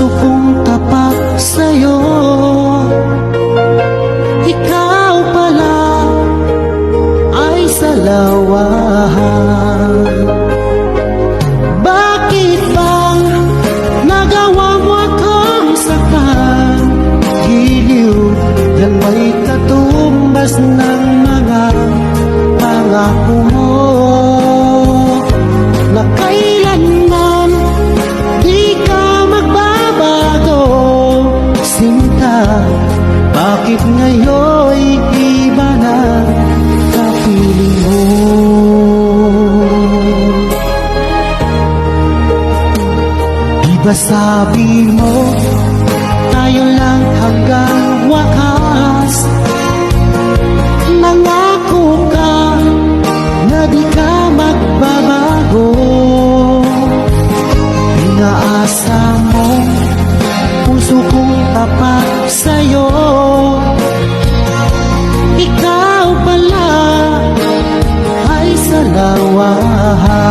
puso kong tapat sa'yo. Ikaw pala ay salawahan. Bakit bang nagawa mo akong saktan? Giliw yan may katumbas ng mga pangako mo na kailanman di ka magbabago. Sinta, bakit ngayon iba na kapiling mo? Diba sabi mo tayo lang hanggang wakas? Nangako ka na di ka magbabago. Inaasa mo puso kong tapat sa'yo. Ikaw pala ay salawahan.